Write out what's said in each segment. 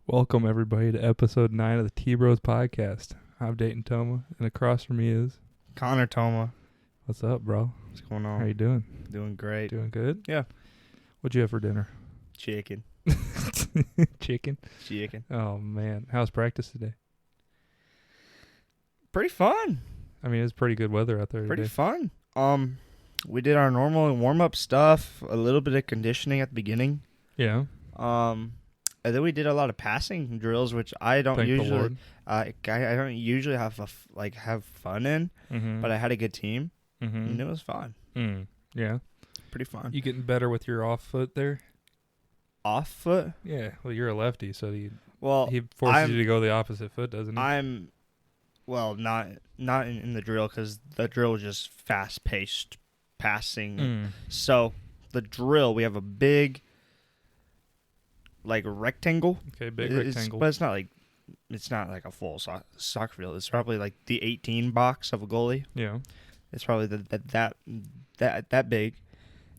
Welcome, everybody, to episode 9 of the TBROS podcast. I'm Dayton Toma, and across from me is... Connor Toma. What's up, bro? What's going on? How you doing? Doing great. Doing good? Yeah. What'd you have for dinner? Chicken. Chicken? Chicken. Oh, man. How's practice today? Pretty fun. I mean, it's pretty good weather out there Pretty today. fun. We did our normal warm-up stuff, a little bit of conditioning at the beginning. Yeah. And then we did a lot of passing drills, which I don't Thank the usually Lord. I don't usually have have fun in, Mm-hmm. but I had a good team Mm-hmm. and it was fun. Yeah. Pretty fun. You getting better with your off foot there? Off foot? Yeah. Well, you're a lefty, so Well, he forces I'm- you to go the opposite foot, doesn't he? I'm not in the drill because the drill was just fast-paced passing. So the drill, we have a big rectangle. Okay, big It's- rectangle. But it's not like a full soccer field. It's probably like the 18 box of a goalie. Yeah. It's probably that big.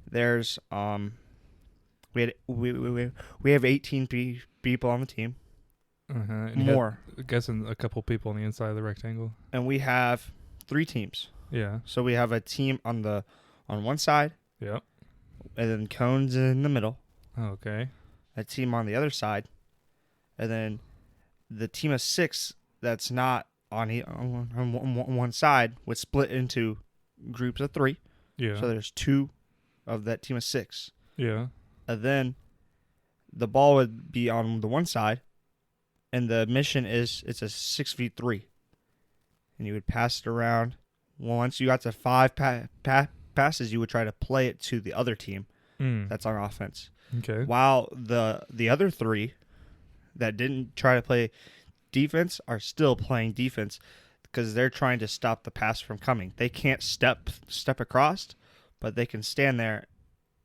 There's we have 18 people on the team. Uh-huh. And you had, More. I'm guessing a couple people on the inside of the rectangle. And we have 3 teams. Yeah. So we have a team on one side, Yep. and then cones in the middle. Okay. A team on the other side, and then the team of 6 that's not on one side would split into groups of 3. Yeah. So there's 2 of that team of 6. Yeah. And then the ball would be on the one side, and the mission is it's a 6v3, and you would pass it around. Once you got to 5 passes, you would try to play it to the other team that's on offense. Okay. While the other 3 that didn't try to play defense are still playing defense because they're trying to stop the pass from coming. They can't step across, but they can stand there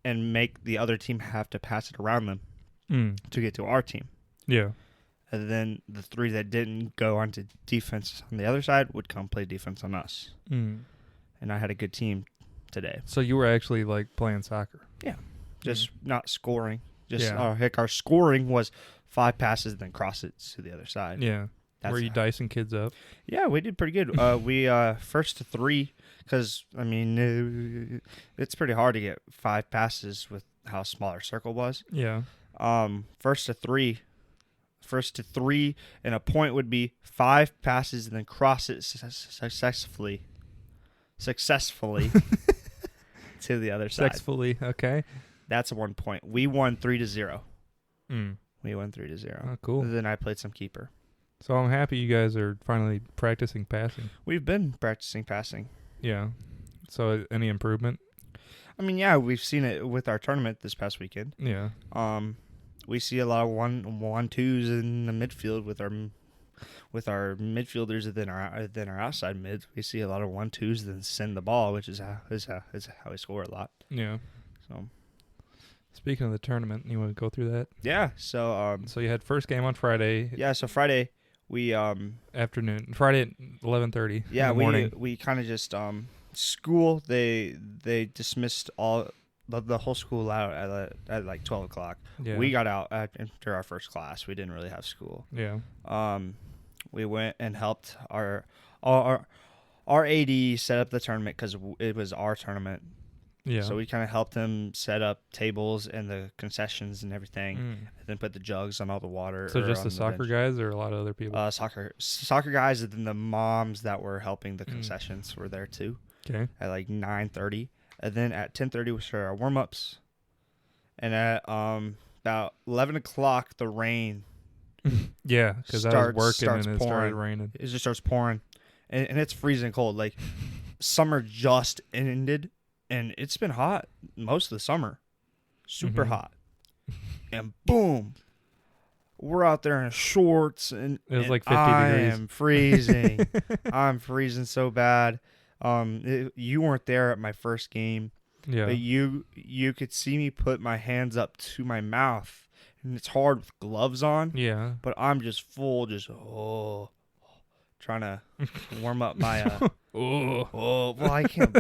and make the other team have to pass it around them to get to our team. Yeah. And then the 3 that didn't go onto defense on the other side would come play defense on us. And I had a good team today. So you were actually like playing soccer. Just not scoring. Just Yeah. our scoring was 5 passes, then cross it to the other side. Yeah. That's Were you dicing kids up? Yeah, we did pretty good. We first to 3, because I mean it's pretty hard to get 5 passes with how small our circle was. Yeah. First to 3, and a point would be 5 passes and then cross it successfully to the other side. Sexfully. Okay. That's 1 point. We won 3-0. Mm. We won 3-0. Oh, cool. Then I played some keeper. So I'm happy you guys are finally practicing passing. We've been practicing passing. Yeah. So any improvement? I mean, yeah, we've seen it with our tournament this past weekend. Yeah. We see a lot of 1-2s in the midfield with our midfielders and then our outside mids. We see a lot of 1-2s then send the ball, which is how we score a lot. Yeah. So Speaking of the tournament, you want to go through that? yeah, so So you had first game on Friday so Friday we afternoon. Friday at 11:30. yeah in the morning. we kind of just school they dismissed all the whole school out at like 12 o'clock. Yeah. We got out after our first class. We didn't really have school. Yeah. We went and helped our AD set up the tournament because it was our tournament. Yeah. So we kind of helped him set up tables and the concessions and everything, and then put the jugs on all the water. So or just on the soccer bench. guys or a lot of other people? Soccer guys, and then the moms that were helping the concessions were there too. Okay. At like 9:30, and then at 10:30 we started our warm ups, and at about 11 o'clock the rain Yeah, because I was working starts and it started pouring. raining. It just starts pouring, and it's freezing cold. Like summer just ended, and it's been hot most of the summer, super hot, and boom, we're out there in shorts, and It was and like 50 I degrees. am freezing. I'm freezing so bad. You weren't there at my first game, Yeah. but you could see me put my hands up to my mouth, and it's hard with gloves on. Yeah. But I'm just full, trying to warm up my. Oh, Well, I can't.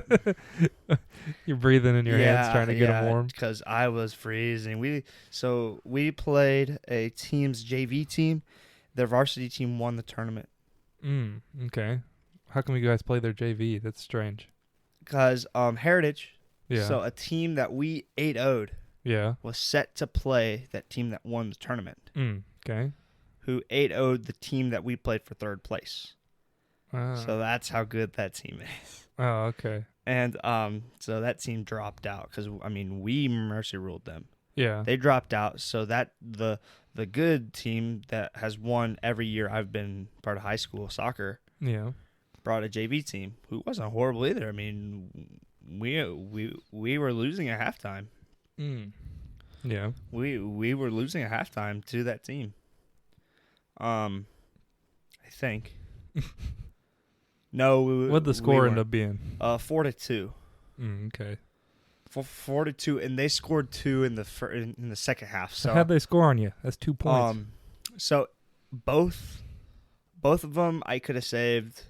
You're breathing in your hands trying to get them warm. Because I was freezing. We played a team's JV team. Their varsity team won the tournament. Okay. How come you guys play their JV? That's strange. Because Heritage, Yeah. so a team that we 8-0'd, Yeah. was set to play that team that won the tournament, Okay. who 8-0'd the team that we played for third place. So that's how good that team is. Oh, okay. And so that team dropped out because, I mean, we mercy ruled them. Yeah. They dropped out, so that the good team that has won every year I've been part of high school soccer Yeah. brought a JV team who wasn't horrible either. I mean, we were losing at halftime. Yeah. We were losing at halftime to that team. I think. No, What'd the score end up being? 4-2. Okay. 4-2, and they scored 2 in the second half. So So how'd they score on you? That's 2 points. So both of them I could have saved.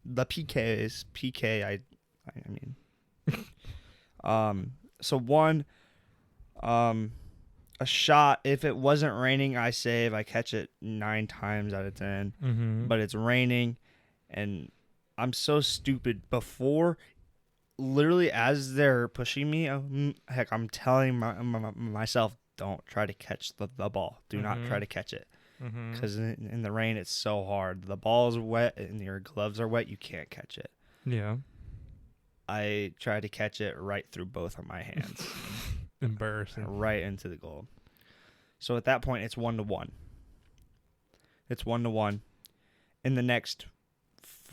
The PK I mean, so one, a shot. If it wasn't raining, I save. I catch it 9 times out of 10. But it's raining, and I'm so stupid. Before, literally, as they're pushing me, I'm telling myself, don't try to catch the ball. Do not try to catch it. Because in the rain, it's so hard. The ball's wet and your gloves are wet. You can't catch it. Yeah. I tried to catch it right through both of my hands. Embarrassing. Right into the goal. So at that point, it's 1-1. It's 1-1. In the next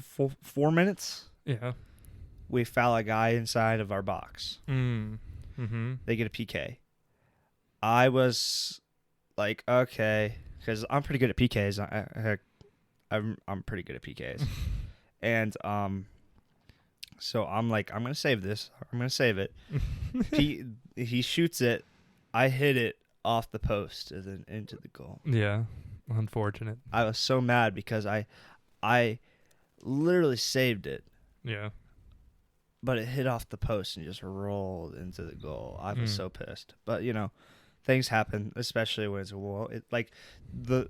4 minutes, Yeah. we foul a guy inside of our box. They get a PK. I was like, okay, because I'm pretty good at PKs. I'm pretty good at PKs. And so I'm like, I'm gonna save this. I'm gonna save it. He shoots it. I hit it off the post and then into the goal. Yeah. Unfortunate. I was so mad because I literally saved it. Yeah. But it hit off the post and just rolled into the goal. I was so pissed. But things happen, especially when it's like the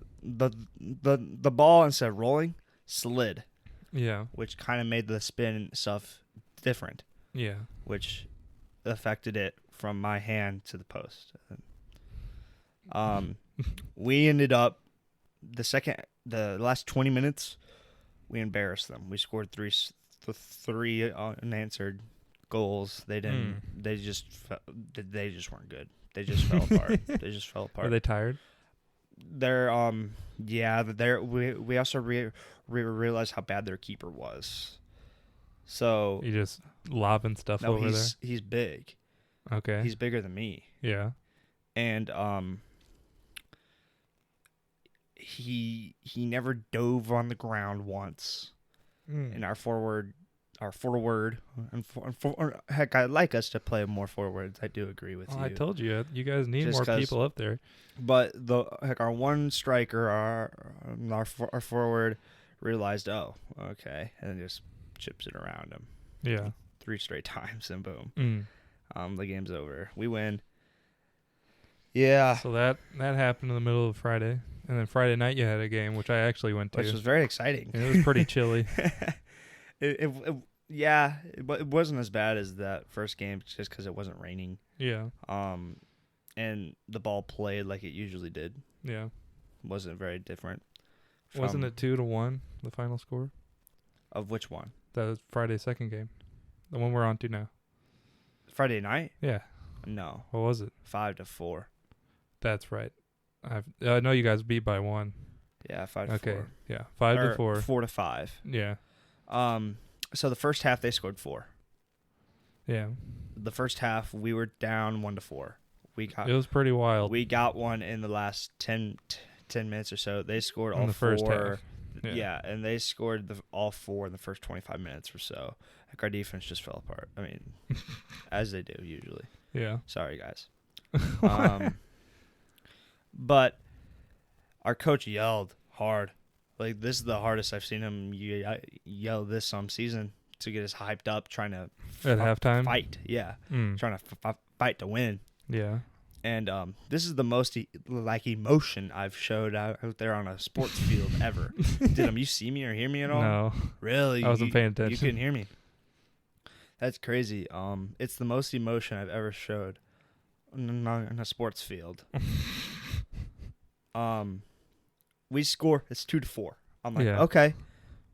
ball, instead of rolling, slid. Yeah. Which kind of made the spin and stuff different. Yeah. Which affected it from my hand to the post. We ended up the last 20 minutes, we embarrassed them. We scored three unanswered goals. They didn't. They just weren't good. They just fell apart. Are they tired? They're yeah. We also realized how bad their keeper was. So You just lobbing stuff over there? He's big. Okay. He's bigger than me. Yeah. And he never dove on the ground once. And our forward, heck, I'd like us to play more forwards. I do agree with you. I told you, you guys need Just more people up there. But our one striker, our forward, realized, oh, okay, and then just chips it around him. Yeah. 3 straight times, and boom, the game's over. We win. Yeah. So that happened in the middle of Friday, and then Friday night you had a game, which I actually went to. Which was very exciting. And it was pretty chilly. It wasn't as bad as that first game just because it wasn't raining. Yeah. And the ball played like it usually did. Yeah. Wasn't very different. Wasn't it 2-1 the final score? Of which one? That was Friday's second game, the one we're on to now. Friday night? Yeah. No. What was it? 5-4. That's right. I know you guys beat by 1. Yeah, 5-4. Okay. Yeah, 5-4. 4-5. Yeah. So the first half they scored 4. Yeah. The first half we were down 1-4. It was pretty wild. We got one in the last 10 minutes or so. They scored all in the 4. First half. Yeah, and they scored all 4 in the first 25 minutes or so. Like, our defense just fell apart. I mean, as they do usually. Yeah. Sorry, guys. But our coach yelled hard, Like, this is the hardest I've seen him yell this season to get us hyped up, trying to At halftime? fight. Yeah, trying to fight to win. Yeah. And this is the most emotion I've showed out there on a sports field ever. Did you see me or hear me at all? No. Really? I wasn't paying attention. You couldn't hear me. That's crazy. It's the most emotion I've ever showed on a sports field. We score. It's 2-4. I'm like, okay,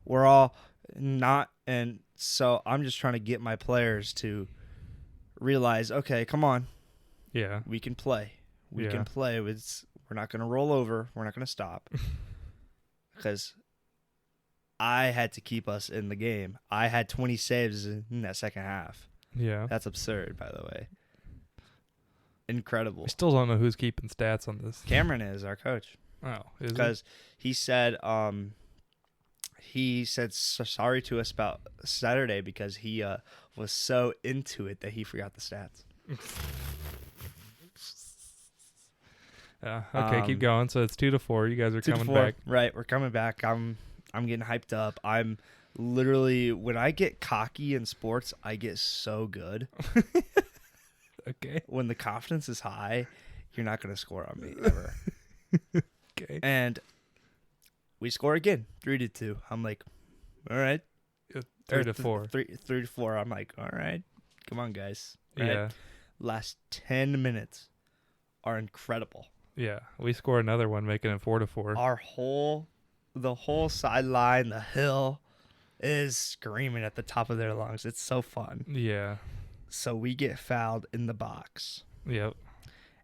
we're all not, and so I'm just trying to get my players to realize, okay, come on. Yeah. We can play. We can play. We're not going to roll over. We're not going to stop. Because I had to keep us in the game. I had 20 saves in that second half. Yeah. That's absurd, by the way. Incredible. I still don't know who's keeping stats on this. Cameron is our coach. Oh, is Because he said sorry to us about Saturday because he was so into it that he forgot the stats. Yeah. Okay, keep going. So it's 2-4. You guys are coming back. Right, we're coming back. I'm getting hyped up. I'm literally, when I get cocky in sports, I get so good. Okay. When the confidence is high, you're not going to score on me ever. Okay. And we score again, 3-2. I'm like, all right. 3-4. 3-4. I'm like, all right. Come on, guys. Right? Yeah. Last 10 minutes are incredible. Yeah. We score another one, making it 4-4. The whole sideline, the hill is screaming at the top of their lungs. It's so fun. Yeah. So we get fouled in the box. Yep.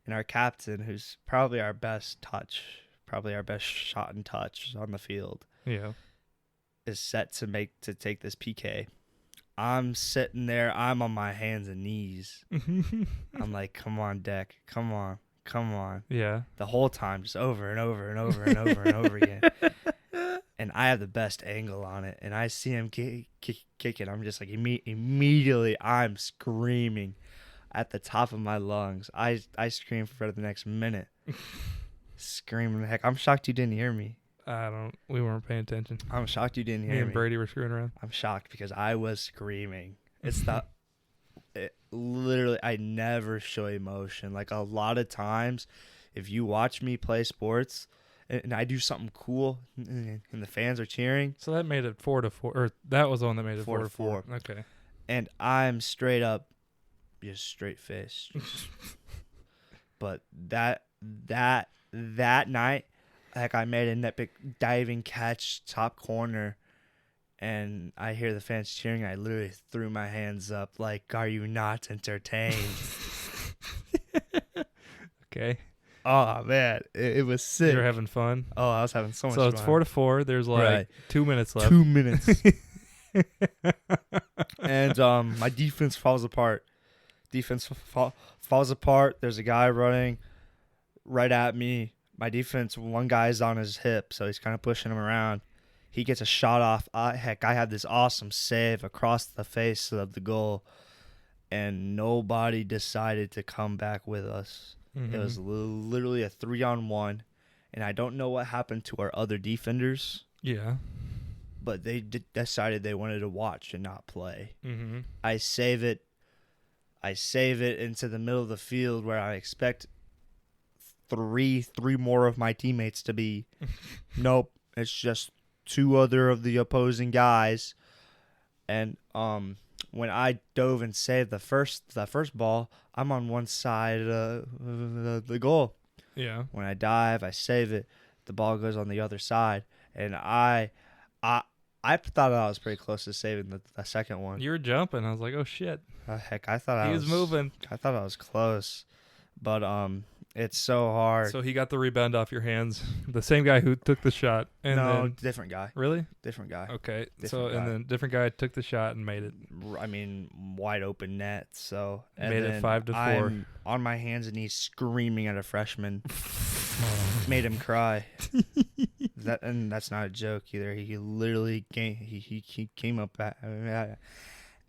And our captain, who's probably our best shot and touch on the field, Yeah. is set to take this PK. I'm sitting there. I'm on my hands and knees. I'm like, come on, Deck. Come on. Yeah. The whole time, just over and over and over and over and over again. And I have the best angle on it. And I see him kick it. I'm just like, immediately, I'm screaming at the top of my lungs. I scream for the next minute. Screaming. Heck, I'm shocked you didn't hear me. We weren't paying attention. I'm shocked you didn't hear me. Me and Brady were screwing around. I'm shocked because I was screaming. Literally, I never show emotion. Like, a lot of times, if you watch me play sports and I do something cool and the fans are cheering. So that made it 4-4, or that was the one that made it 4-4. Okay. And I'm straight up, just straight faced. But that night, like, I made an epic diving catch, top corner, and I hear the fans cheering. I literally threw my hands up like, are you not entertained? Okay. Oh, man. It was sick. You were having fun? Oh, I was having so much fun. So it's 4-4. There's like 2 minutes left. 2 minutes. And my defense falls apart. Falls apart. There's a guy running right at me. My defense, one guy's on his hip, so he's kind of pushing him around. He gets a shot off. I had this awesome save across the face of the goal, and nobody decided to come back with us. Mm-hmm. It was literally a 3-on-1, and I don't know what happened to our other defenders. Yeah. But they decided they wanted to watch and not play. Mm-hmm. I save it into the middle of the field where I expect three more of my teammates to be. Nope, it's just 2 other of the opposing guys. And when I dove and saved the first ball, I'm on one side of the goal. Yeah. When I dive, I save it. The ball goes on the other side, and I thought I was pretty close to saving the second one. You were jumping. I was like, oh shit. Heck, I thought he was moving. I thought I was close, but it's so hard. So he got the rebound off your hands. The same guy who took the shot. And no, then, different guy. Really? Different guy. Okay. Different guy. And then different guy took the shot and made it. I mean, wide open net. So and made it 5-4. I'm on my hands and knees screaming at a freshman. Made him cry. And that's not a joke either. He literally came up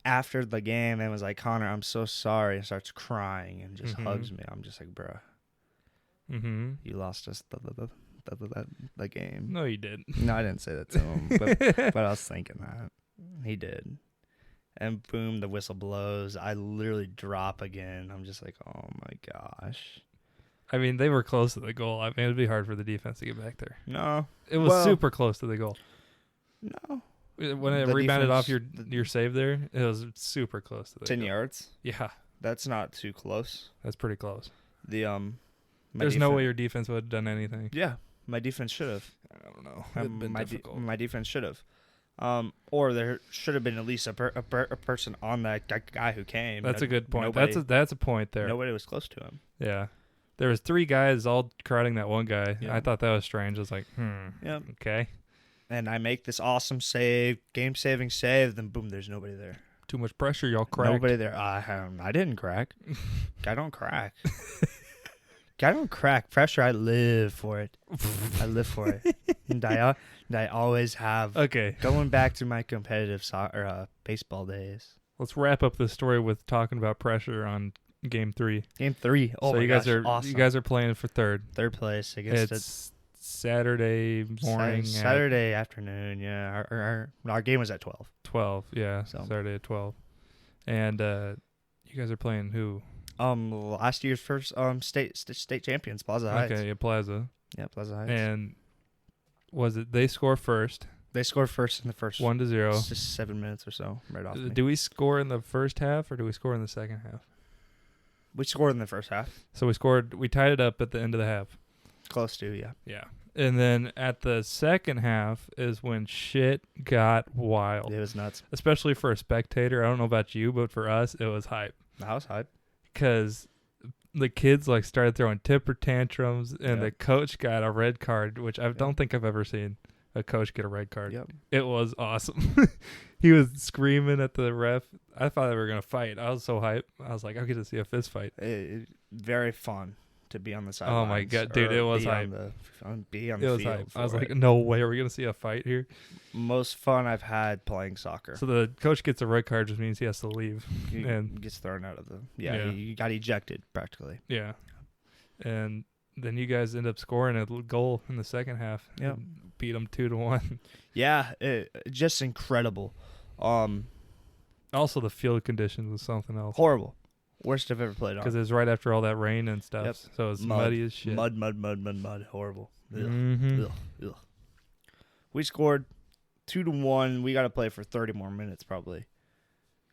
after the game and was like, Connor, I'm so sorry, and starts crying and just hugs me. I'm just like, bro, you lost us the game. No, you didn't. No, I didn't say that to him, but I was thinking that. He did. And boom, the whistle blows. I literally drop again. I'm just like, oh my gosh. I mean, they were close to the goal. I mean, it'd be hard for the defense to get back there. No. It was super close to the goal. No. When it The rebounded off defense- your save there, it was super close to the 10 goal. yards? Yeah, That's not too close. that's pretty close. The There's no way your defense would have done anything. Yeah, my defense should have. I don't know. It'd been difficult. My defense should have. Or there should have been at least a person on that guy who came. That's a good point. Nobody, That's a point there. Nobody was close to him. Yeah. There was 3 guys all crowding that one guy. Yeah. I thought that was strange. I was like, Yep. okay. And I make this awesome save, game-saving save, then boom, there's nobody there. Too much pressure, y'all cracked. Nobody there. I didn't crack. I don't crack. I don't crack. Pressure, I live for it. I live for it. And I always have. Okay. Going back to my competitive baseball days. Let's wrap up this story with talking about pressure on Game 3. Game 3. Oh so my you guys gosh, are awesome. you guys are playing for third. Third place against It's Saturday morning. Saturday afternoon. Yeah, our game was at 12. 12. Yeah, So. Saturday at 12. And you guys are playing who? Last year's first state champions, Plaza Heights. Okay, yeah, Plaza. Yeah, Plaza Heights. And was it they score first? They scored first in the first 1-0. just 7 minutes or so, right off. Do we score in the first half or do we score in the second half? We scored in the first half. So we tied it up at the end of the half. Close to, yeah. Yeah. And then at the second half is when shit got wild. It was nuts. Especially for a spectator. I don't know about you, but for us, it was hype. I was hype. Because the kids started throwing temper tantrums, and the coach got a red card, which I don't think I've ever seen a coach get a red card. Yep. It was awesome. He was screaming at the ref. I thought they were going to fight. I was so hyped. I was like, I get to see a fist fight. Very fun to be on the sidelines. Oh, my God. Dude, it was hype. Be on It the was field. hype. I was like, no way. Are we going to see a fight here? Most fun I've had playing soccer. So the coach gets a red card just means he has to leave. He and gets thrown out of the... Yeah, he got ejected, practically. Yeah. And then you guys end up scoring a goal in the second half. Yep. Beat them 2-1. Yeah, just incredible. Also, the field conditions was something else. Horrible. Worst I've ever played on. Because it was right after all that rain and stuff. Yep. So it was Mud. muddy as shit. Mud. Horrible. Ugh. Mm-hmm. Ugh. We scored 2-1. We got to play for 30 more minutes, probably.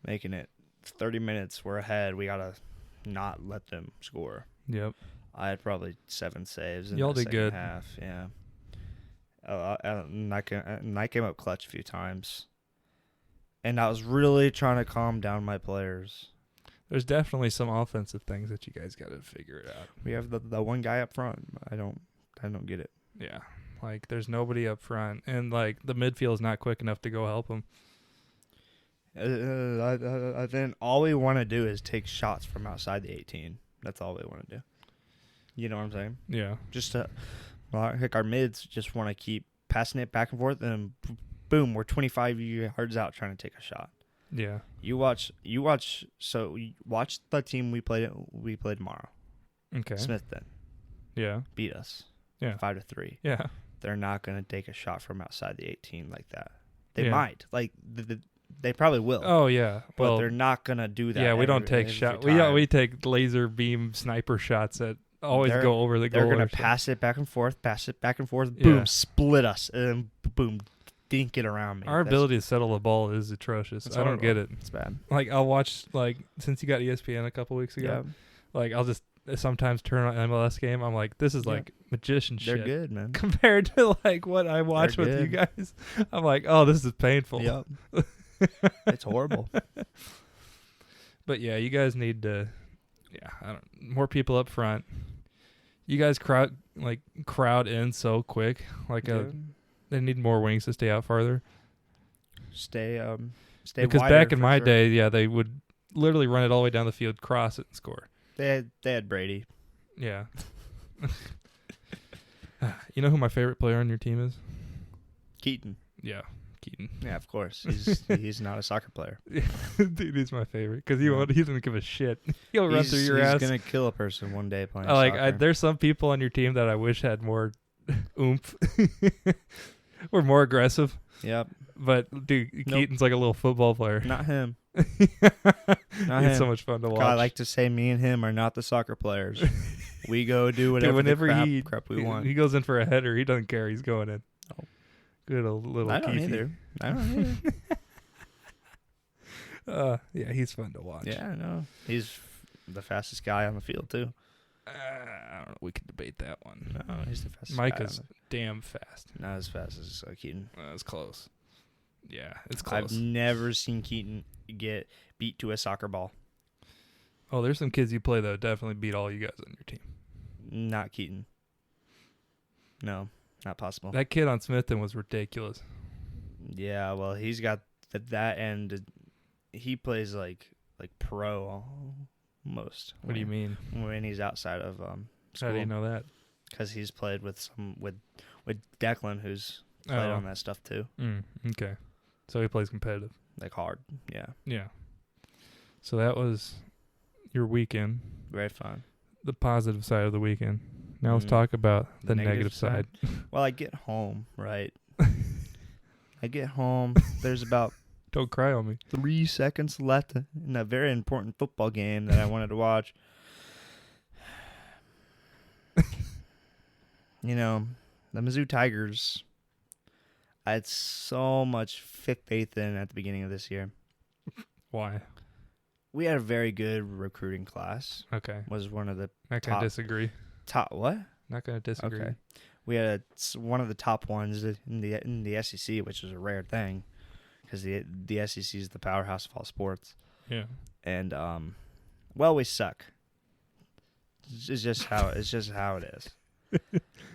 Making it 30 minutes. We're ahead. We got to not let them score. Yep. I had probably 7 saves in Y'all the did second good. half. Yeah. And I came up clutch a few times. And I was really trying to calm down my players. There's definitely some offensive things that you guys got to figure it out. We have the one guy up front. I don't get it. Yeah. There's nobody up front. And, the midfield is not quick enough to go help them. Then all we want to do is take shots from outside the 18. That's all we want to do. You know what I'm saying? Yeah. Just our mids just want to keep passing it back and forth, and boom, we're 25 yards out trying to take a shot. Yeah. Watch the team we play tomorrow. Okay. Smithton Yeah. beat us. Yeah. 5-3. Yeah. They're not going to take a shot from outside the 18 like that. They Yeah. might. They probably will. Oh, yeah. But Well, they're not going to do that. yeah, we don't take every shots. time. We take laser beam sniper shots that always They're- go over the goal. They're going or to pass it back and forth, boom, Yeah. split us, and then boom, dink it around me. Our ability to settle the ball is atrocious. That's I don't get it. It's bad. I'll watch, since you got ESPN a couple weeks ago, I'll just sometimes turn on an MLS game. I'm like, this is magician They're shit. good, man. Compared to what I watch They're with you good. guys. I'm like, oh, this is painful. Yep. It's horrible. But yeah, you guys need to, more people up front. You guys crowd in so quick. They need more wings to stay out farther. Stay Because wider back in for my sure. day, they would literally run it all the way down the field, cross it, and score. They had Brady. Yeah. You know who my favorite player on your team is? Keaton. Yeah, Keaton. Yeah, of course. He's not a soccer player. Dude, he's my favorite because he doesn't give a shit. He'll run through your he's ass. gonna kill a person one day playing soccer. There's some people on your team that I wish had more oomph. We're more aggressive. Yep. But dude, Nope. Keaton's like a little football player. Not him. He's him. so much fun to watch. God, I like to say me and him are not the soccer players. We go do whatever whenever crap we want. He goes in for a header. He doesn't care. He's going in. Oh. Good old little I don't Keithy. either. I don't either. Yeah, he's fun to watch. Yeah, I know. He's the fastest guy on the field, too. I don't know. We could debate that one. No, he's the fastest Micah's guy. damn fast. Not as fast as Keaton. That's close. Yeah, it's close. I've never seen Keaton get beat to a soccer ball. Oh, there's some kids you play that would definitely beat all you guys on your team. Not Keaton. No, not possible. That kid on Smithton was ridiculous. Yeah, well, he's got that end. He plays like pro almost. What do you mean? When he's outside of school. How do you know that? Because he's played with Declan, who's played on that stuff too. Okay. So he plays competitive. Like hard. Yeah. Yeah. So that was your weekend. Very fun. The positive side of the weekend. Now let's talk about the negative side. Well, I get home, right? I get home. There's about Don't cry on me. 3 seconds left in a very important football game that I wanted to watch. You know, the Mizzou Tigers, I had so much faith in at the beginning of this year. Why? We had a very good recruiting class. Okay. Was one of the Not going to disagree. top what? Not going to disagree. Okay. We had one of the top ones in the SEC, which is a rare thing because the SEC is the powerhouse of all sports. Yeah. And well, we suck. It's just how it is.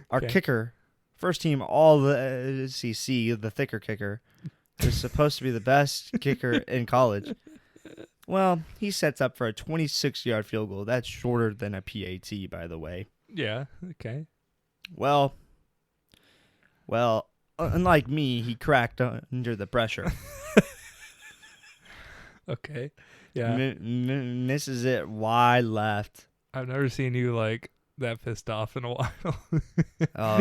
Our kicker, first team all the SEC, the thicker kicker, is supposed to be the best kicker in college. Well, he sets up for a 26-yard field goal. That's shorter than a PAT, by the way. Yeah. Okay. Well, unlike me, he cracked under the pressure. Okay. Yeah. Misses it wide left. I've never seen you like that pissed off in a while.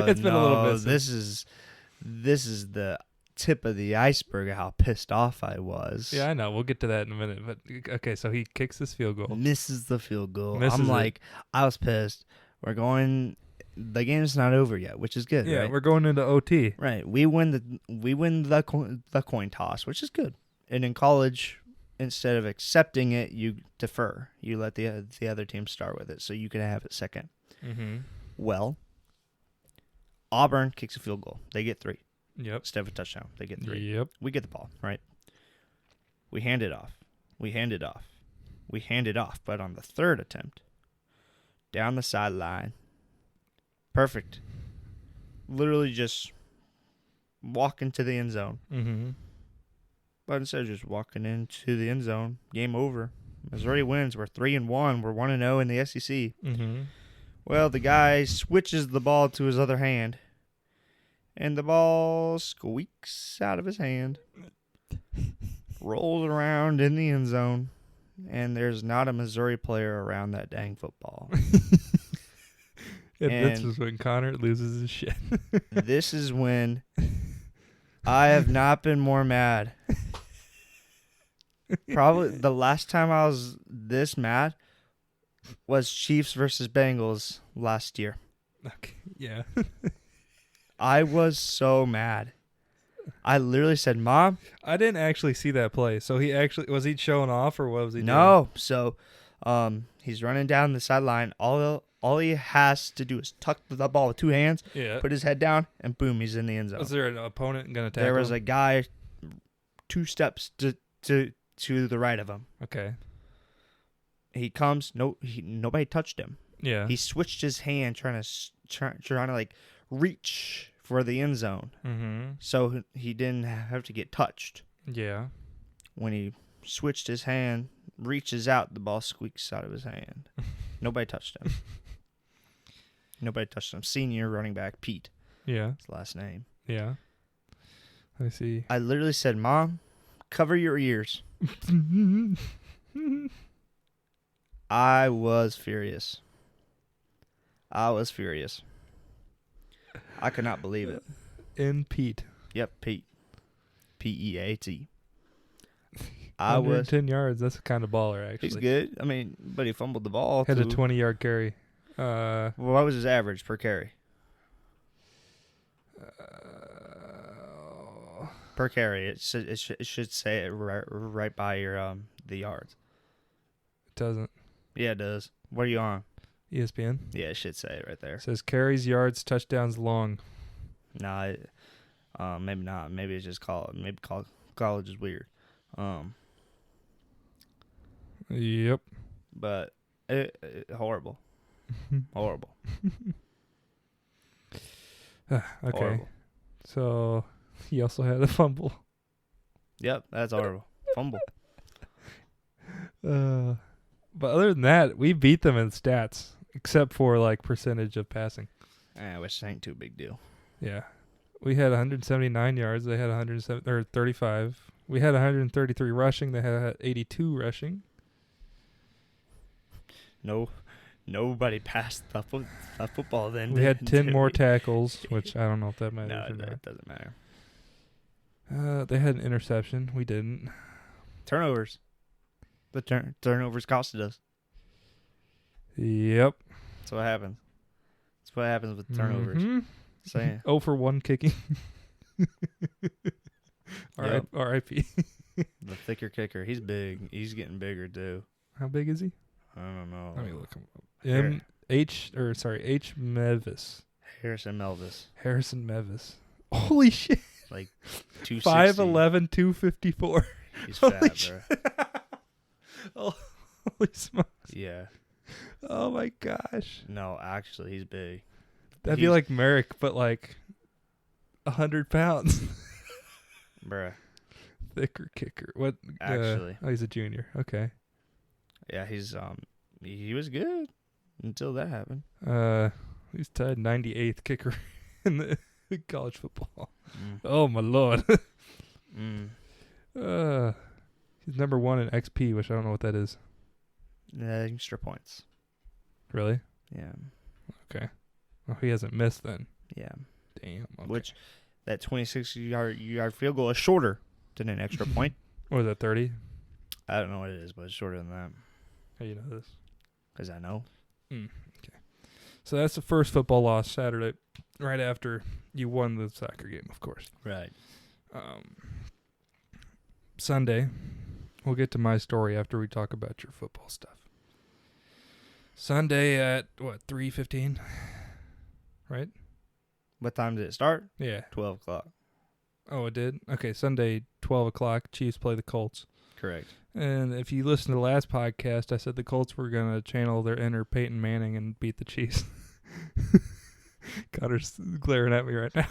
It's been a little bit. This is the tip of the iceberg of how pissed off I was. Yeah, I know. We'll get to that in a minute. But okay, so he kicks this field goal. Misses the field goal. Misses I'm it. like, I was pissed. We're going. The game's not over yet, which is good. Yeah, right? we're going into OT. Right. We win the coin toss, which is good. And in college, instead of accepting it, you defer. You let the other team start with it, so you can have it second. Mm-hmm. Well, Auburn kicks a field goal. They get 3. Yep. Instead of a touchdown, they get 3. Yep. We get the ball, right? We hand it off. We hand it off. But on the third attempt, down the sideline, perfect. Literally just walking to the end zone. Mm-hmm. But instead of just walking into the end zone, game over. Missouri wins. We're 3-1. We're 1-0 in the SEC. Mm-hmm. Well, the guy switches the ball to his other hand, and the ball squeaks out of his hand, rolls around in the end zone, and there's not a Missouri player around that dang football. And this is when Connor loses his shit. This is when I have not been more mad. Probably the last time I was this mad was Chiefs versus Bengals last year. Okay. Yeah. I was so mad. I literally said, "Mom." I didn't actually see that play. So was he showing off or what was he doing? No. So he's running down the sideline. All he has to do is tuck the ball with 2 hands, Yeah. put his head down, and boom, he's in the end zone. Was there an opponent going to tackle There was him? a guy 2 steps to the right of him. Okay. He comes. Nobody touched him. Yeah. He switched his hand trying to like reach for the end zone, Mm-hmm. so he didn't have to get touched. Yeah. When he switched his hand, reaches out, the ball squeaks out of his hand. Nobody touched him. Senior running back Pete. Yeah. His last name. Yeah. I see. I literally said, "Mom, cover your ears." I was furious. I I could not believe it. In Pete. Yep, Pete. P-E-A-T. I was 10 yards. That's a kind of baller, actually. He's good. I mean, but he fumbled the ball. Had a 20-yard carry. Well, what was his average per carry? Per carry, it should say it right by your the yards. It doesn't. Yeah, it does. What are you on? ESPN. Yeah, it should say it right there. It says carries, yards, touchdowns, long. Nah, maybe not. Maybe it's just college. Maybe college is weird. Yep. But horrible. Horrible. Okay. Horrible. So he also had a fumble. Yep, that's horrible. Fumble. But other than that, we beat them in stats, except for like percentage of passing. Which ain't too big deal. Yeah. We had 179 yards. They had 135. We had 133 rushing. They had 82 rushing. Nobody passed the football then. We had 10 more tackles, which I don't know if that matters or not. It doesn't matter. They had an interception. We didn't. Turnovers. The turnovers costed us. Yep. That's what happens. That's what happens with turnovers. Mm-hmm. Saying 0 for 1 kicking. R.I.P. The thicker kicker. He's big. He's getting bigger too. How big is he? I don't know. Let me look him up. H. Mevis. Harrison Melvis. Harrison Mevis. Holy shit. Like 260. 5'11", 254. He's Holy fat, shit. bro. Holy smokes. Yeah. Oh my gosh. No, actually, he's big. That'd be like Merrick, but like 100 pounds. Bruh. Thicker kicker. What? Actually. He's a junior. Okay. Yeah, he was good until that happened. He's tied 98th kicker in the college football. Oh my lord. He's number 1 in XP, which I don't know what that is. Extra points. Really? Yeah. Okay. Oh, he hasn't missed then. Yeah. Damn. Okay. Which that 26-yard field goal is shorter than an extra point. What was that, 30? I don't know what it is, but it's shorter than that. How you know this? Because I know. Okay. So that's the first football loss Saturday, right after you won the soccer game, of course. Right. Sunday, we'll get to my story after we talk about your football stuff. Sunday at, 3:15? Right? What time did it start? Yeah. 12 o'clock. Oh, it did? Okay, Sunday, 12 o'clock, Chiefs play the Colts. Correct. And if you listen to the last podcast, I said the Colts were going to channel their inner Peyton Manning and beat the Chiefs. Connor's glaring at me right now.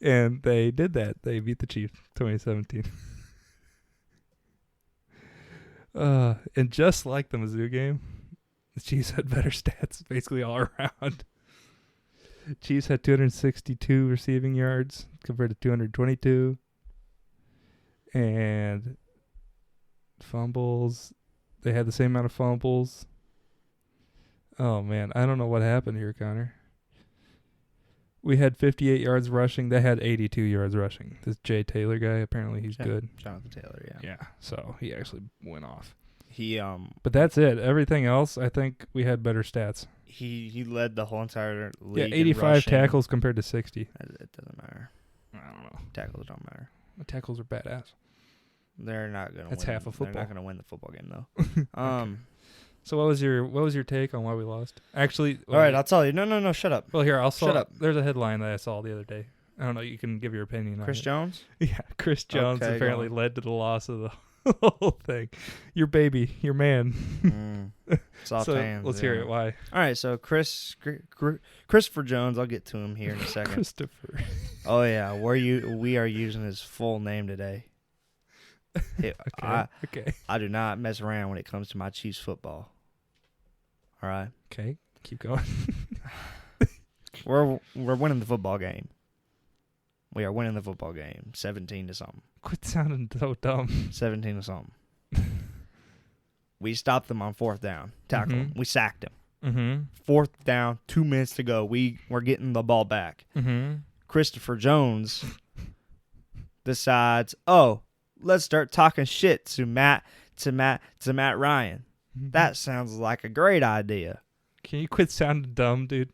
And they did that. They beat the Chiefs 2017. And just like the Mizzou game, the Chiefs had better stats basically all around. Chiefs had 262 receiving yards compared to 222. And fumbles, they had the same amount of fumbles. Oh, man. I don't know what happened here, Connor. We had 58 yards rushing. They had 82 yards rushing. This Jay Taylor guy, apparently he's good. Jonathan Taylor, yeah. Yeah, so he actually went off. But that's it. Everything else, I think we had better stats. He led the whole entire league. Yeah, 85 tackles compared to 60. It doesn't matter. I don't know. Tackles don't matter. The tackles are badass. They're not gonna. That's half of football. They're not gonna win the football game though. Okay. So what was your take on why we lost? Actually, all right, I'll tell you. No, shut up. Well, here shut up. There's a headline that I saw the other day. I don't know. You can give your opinion on Chris it. Jones. Yeah, Chris Jones Okay, apparently led to the loss of the whole thing. Your baby, your man. Soft hands. Let's hear it. Why? All right, so Christopher Jones. I'll get to him here in a second. Christopher. Oh yeah, we are using his full name today. Okay. I do not mess around when it comes to my Chiefs football. All right. Okay, keep going. We're winning the football game. We are winning the football game, 17 to something. Quit sounding so dumb. 17 to something. We stopped them on 4th down. Tackled him. We sacked him. Mm-hmm. 4th down, 2 minutes to go. We're getting the ball back. Mm-hmm. Christopher Jones decides, let's start talking shit to Matt Ryan. Mm-hmm. That sounds like a great idea. Can you quit sounding dumb, dude?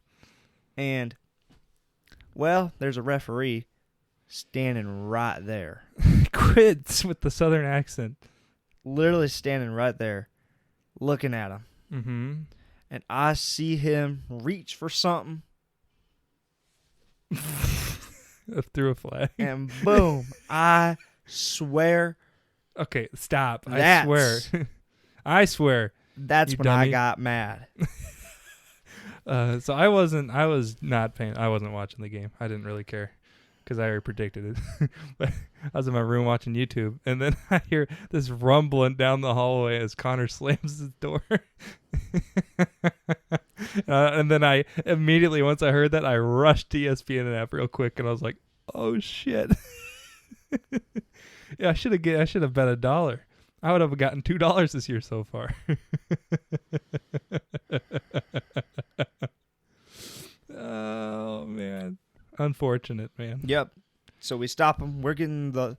And, well, there's a referee standing right there. Quit with the southern accent. Literally standing right there, looking at him. Mm-hmm. And I see him reach for something. Threw a flag. And boom, I swear. Okay, stop. I That's- swear. I swear. That's You when I dummy. got mad. So I wasn't watching the game. I didn't really care because I already predicted it. But I was in my room watching YouTube, and then I hear this rumbling down the hallway as Connor slams his door. And then I immediately, once I heard that, I rushed to ESPN app real quick, and I was like, "Oh shit!" Yeah, I should have bet $1. I would have gotten $2 this year so far. Oh man, unfortunate, man. Yep. So we stop him. We're getting the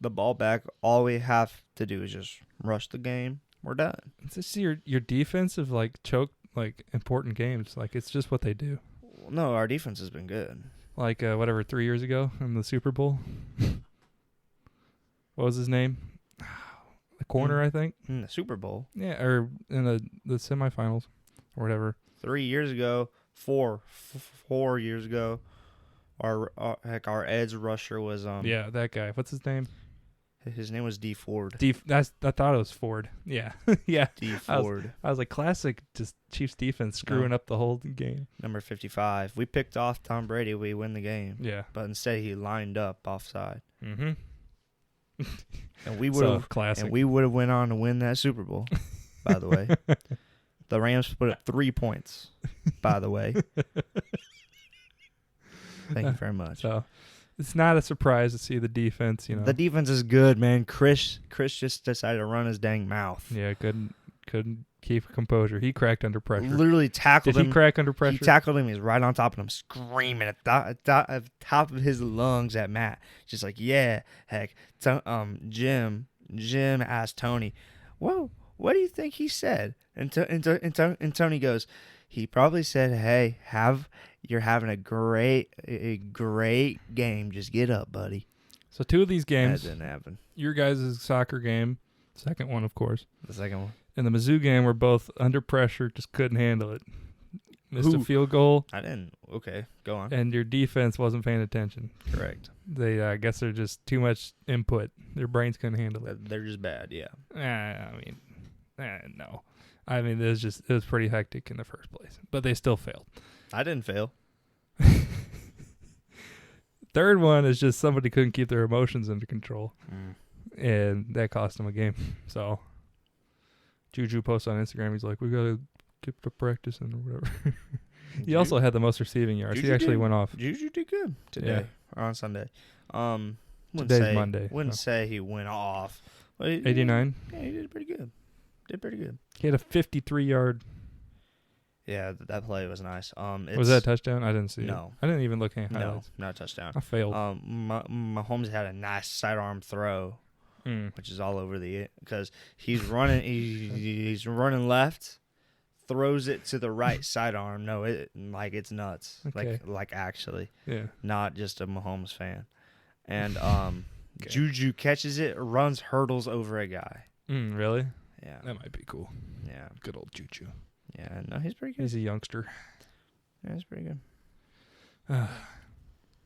ball back. All we have to do is just rush the game. We're done. It's just your defensive choke important games. Like it's just what they do. No, our defense has been good. 3 years ago in the Super Bowl. What was his name? The corner, I think. In the Super Bowl. Yeah, or in the semifinals or whatever. 3 years ago, 4 years ago, our edge rusher was Yeah, that guy. What's his name? his name was D Ford. I thought it was Ford. Yeah, yeah. D Ford, I was like, classic, just Chiefs defense screwing up the whole game. number 55. We picked off Tom Brady. We win the game. Yeah. But instead he lined up offside, Mm-hmm. and we would have classic. and we would have went on to win that Super Bowl. By the way, the Rams put up 3 points. By the way, thank you very much. So it's not a surprise to see the defense. The defense is good, man. Chris just decided to run his dang mouth. Yeah, couldn't keep composure. He cracked under pressure. Literally tackled him. Did he crack under pressure? He tackled him. He's right on top of him, screaming at the top of his lungs at Matt. Just like, yeah, heck. Jim asked Tony, "Whoa, what do you think he said?" And Tony goes, "He probably said, hey, you're having a great game. Just get up, buddy." So 2 of these That games, didn't happen. your guys' soccer game, second one, of course, The second one, and the Mizzou game were both under pressure, just couldn't handle it. Missed a Who? field goal, I didn't. Okay, go on. and your defense wasn't paying attention. Correct. They, I guess, they're just too much input. Their brains couldn't handle it. They're just bad. Yeah. No. I mean, it was pretty hectic in the first place, but they still failed. I didn't fail. Third one is just somebody couldn't keep their emotions under control, Mm. and that cost them a game. So Juju posted on Instagram, he's like, "We gotta get to practicing or whatever." He also had the most receiving yards. Juju He actually did. went off. Juju did good today or on Sunday. Wouldn't Today's say, Monday, Wouldn't so. say he went off. But he- 89. Yeah, he did pretty good. He had a 53-yard. Yeah, that play was nice. Was that a touchdown? I didn't see it. No. I didn't even look at No, highlights. not a touchdown. I failed. Mahomes had a nice sidearm throw, Mm. which is all over because he's running. He's running left, throws it to the right sidearm. No, it's nuts. Okay. Like actually, Yeah. not just a Mahomes fan. And Juju catches it, runs hurdles over a guy. Really? Yeah, That might be cool. yeah, Good old Juju. yeah. No, he's pretty good. He's a youngster. Yeah, he's pretty good.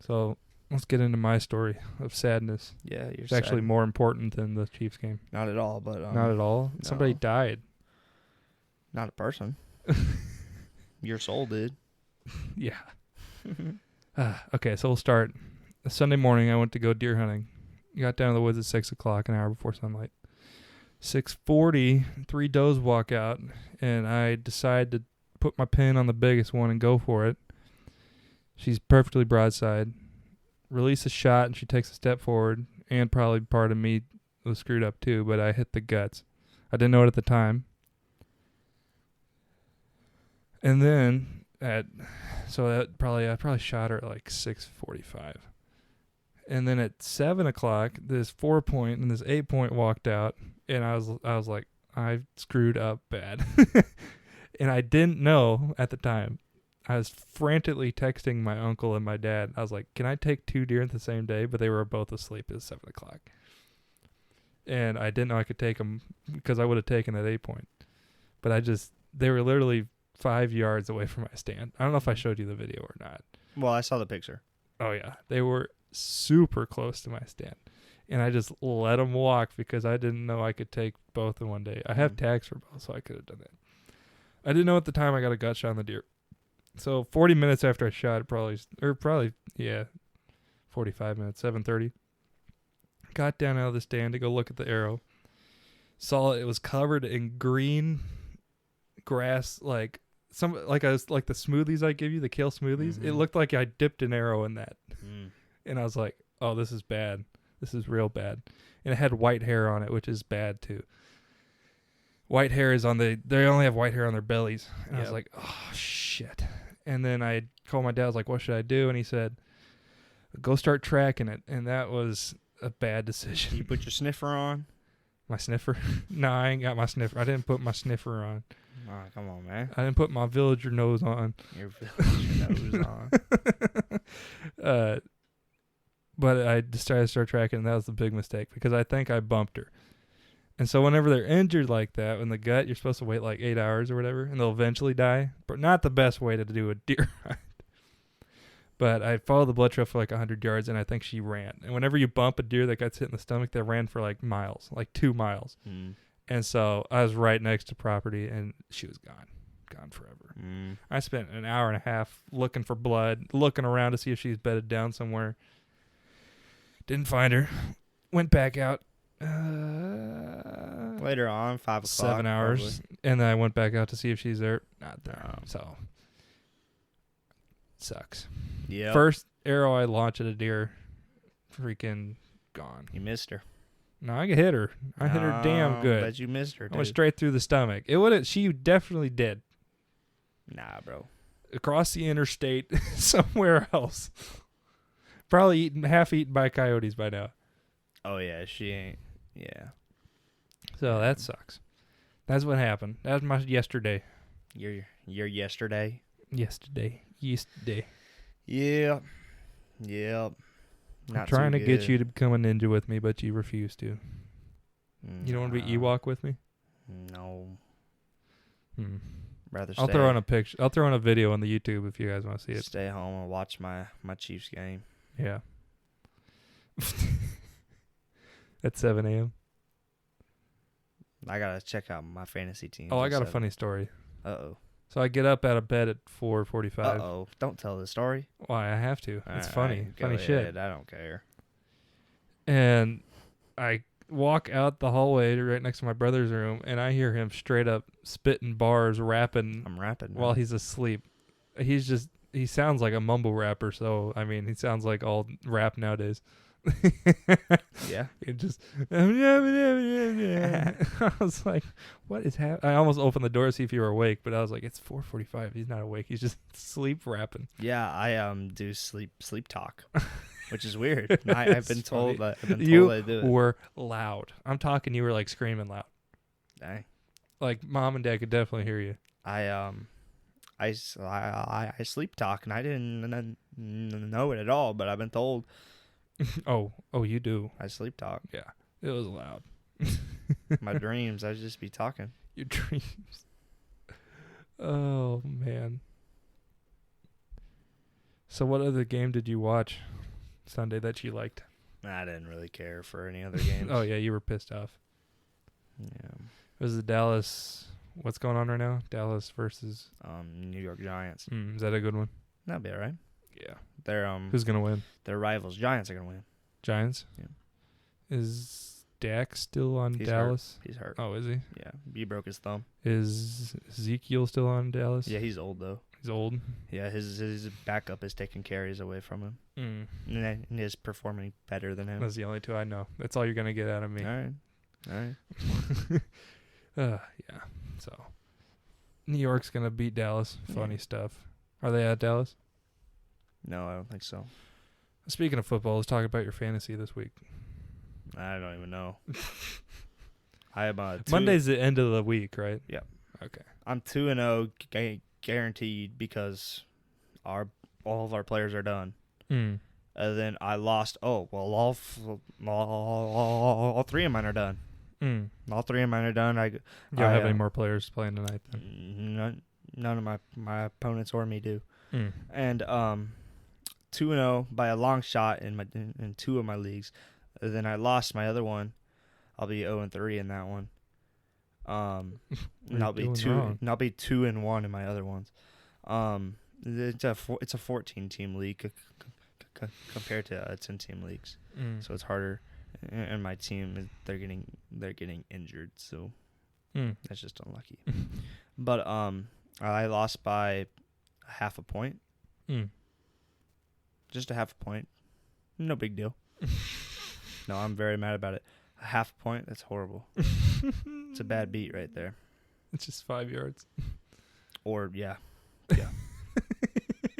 So let's get into my story of sadness. Yeah, you're It's actually more important than the Chiefs game. not at all, but Not at all. no. Somebody died. not a person. Your soul did. Yeah. Okay, so we'll start. Sunday morning, I went to go deer hunting. Got down to the woods at 6 o'clock, an hour before sunlight. 6:40, 3 does walk out, and I decide to put my pin on the biggest one and go for it. She's perfectly broadside. Release a shot, and she takes a step forward, and probably part of me was screwed up too, but I hit the guts. I didn't know it at the time. And then I probably shot her at like 6:45. And then at 7:00, this 4-point and this 8-point walked out, and I was like, I screwed up bad. And I didn't know at the time. I was frantically texting my uncle and my dad. I was like, can I take 2 deer the same day? But they were both asleep at 7:00. And I didn't know I could take them because I would have taken that 8-point. But they were literally 5 yards away from my stand. I don't know if I showed you the video or not. Well, I saw the picture. Oh, yeah. They were super close to my stand. And I just let them walk because I didn't know I could take both in one day. I have tags for both, so I could have done that. I didn't know at the time I got a gut shot on the deer. So 40 minutes after I shot it, 45 minutes, 7:30. Got down out of the stand to go look at the arrow. Saw it was covered in green grass, like the smoothies I give you, the kale smoothies. It looked like I dipped an arrow in that. And I was like, oh, this is bad. This is real bad. And it had white hair on it, which is bad too. White hair is they only have white hair on their bellies. And I was like, oh, shit. And then I called my dad. I was like, what should I do? And he said, go start tracking it. And that was a bad decision. You put your sniffer on? My sniffer? No, I ain't got my sniffer. I didn't put my sniffer on. Oh, come on, man. I didn't put my villager nose on. Your villager nose on. But I decided to start tracking, and that was the big mistake because I think I bumped her. And so whenever they're injured like that, in the gut, you're supposed to wait like 8 hours or whatever, and they'll eventually die. But not the best way to do a deer hunt. But I followed the blood trail for like 100 yards, and I think she ran. And whenever you bump a deer that gets hit in the stomach, they ran for like miles, like 2 miles. And so I was right next to property, and she was gone forever. I spent an hour and a half looking for blood, looking around to see if she's bedded down somewhere. Didn't find her. Went back out. Later on, 5 o'clock. 7 hours. Probably. And then I went back out to see if she's there. Not there. No. So, sucks. Yeah. First arrow I launched at a deer, freaking gone. You missed her. No, I hit her. I hit her damn good. But you missed her, dude. I went straight through the stomach. She definitely did. Nah, bro. Across the interstate, somewhere else. Probably half eaten by coyotes by now. Oh, yeah, she ain't. Yeah. So that sucks. That's what happened. That was my yesterday. Your yesterday? Yesterday. Yeah. I'm trying to get you to become a ninja with me, but you refuse to. You don't want to be Ewok with me? No. I'll throw on a picture. I'll throw on a video on the YouTube if you guys want to see it. Stay home and watch my Chiefs game. Yeah. At 7 a.m. I gotta check out my fantasy team. Oh, I got a funny story. Uh-oh. So I get up out of bed at 4:45. Uh-oh. Don't tell the story. Why? I have to. It's funny. Funny shit. I don't care. And I walk out the hallway right next to my brother's room, and I hear him straight up spitting bars, rapping. I'm rapping while he's asleep. He sounds like a mumble rapper, so, I mean, he sounds like all rap nowadays. Yeah. It just I was like, what is happening? I almost opened the door to see if you were awake, but I was like, it's 4:45. He's not awake. He's just sleep rapping. Yeah, I do sleep talk, which is weird. I've been told I do it. You were loud. I'm talking. You were like screaming loud. Dang. Like mom and dad could definitely hear you. I sleep talk, and I didn't know it at all, but I've been told. Oh, you do. I sleep talk. Yeah, it was loud. My dreams, I just be talking. Your dreams. Oh, man. So what other game did you watch Sunday that you liked? I didn't really care for any other games. Oh, yeah, you were pissed off. Yeah. It was the Dallas... What's going on right now? Dallas versus... New York Giants. Is that a good one? That'll be all right. Yeah. They're Who's going to win? Their rivals. Giants are going to win. Giants? Yeah. Is Dak still on He's Dallas? Hurt. He's hurt. Oh, is he? Yeah. He broke his thumb. Is Ezekiel still on Dallas? Yeah, he's old, though. He's old? Yeah, his backup is taking carries away from him. And is performing better than him. That's the only two I know. That's all you're going to get out of me. All right. Yeah. So, New York's gonna beat Dallas. Funny Yeah. stuff. Are they at Dallas? No, I don't think so. Speaking of football, let's talk about your fantasy this week. I don't even know. I am Monday's the end of the week, right? Yeah. Okay. I'm 2-0 guaranteed because all of our players are done. Mm. And then I lost. Oh well, all three of mine are done. Mm. All three of mine are done. You don't have any more players playing tonight then? None of my opponents or me do. Mm. And 2-0 by a long shot in two of my leagues. And then I lost my other one. I'll be 0-3 in that one. And I'll be 2-1 in my other ones. It's a 14 team league compared to 10-team leagues, so it's harder. And my team they're getting injured, so that's just unlucky. But I lost by half a point. Just a half a point. No big deal. No, I'm very mad about it. A half a point? That's horrible. It's a bad beat right there. It's just 5 yards. Or, yeah.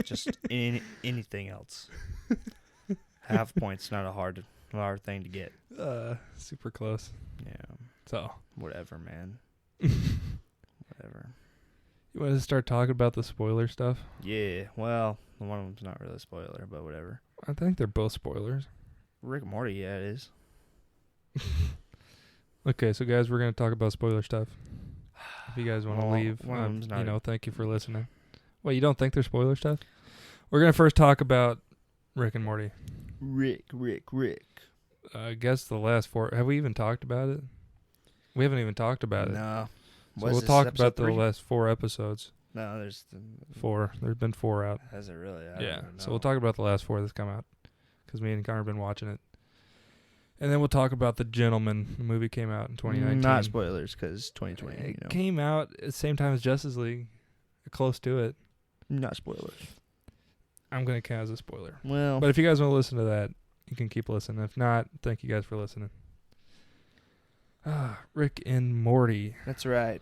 Just anything else. Half a point's not a hard thing to get. Super close. Yeah. So. Whatever, man. Whatever. You want to start talking about the spoiler stuff? Yeah. Well, one of them's not really a spoiler, but whatever. I think they're both spoilers. Rick and Morty, yeah, it is. Okay, so guys, we're going to talk about spoiler stuff. If you guys want to leave, one of them's not thank you for listening. Wait, you don't think they're spoiler stuff? We're going to first talk about Rick and Morty. Rick. I guess the last 4. Have we even talked about it? We haven't even talked about it. No. So we'll talk about the last 4 episodes. No, there's 4. There's been 4 out. Has it really? Yeah. So we'll talk about the last 4 that's come out because me and Connor have been watching it. And then we'll talk about The Gentleman. The movie came out in 2019. Not spoilers because 2020. It came out at the same time as Justice League. Close to it. Not spoilers. I'm going to count as a spoiler. Well. But if you guys want to listen to that, you can keep listening. If not, thank you guys for listening. Rick and Morty. That's right.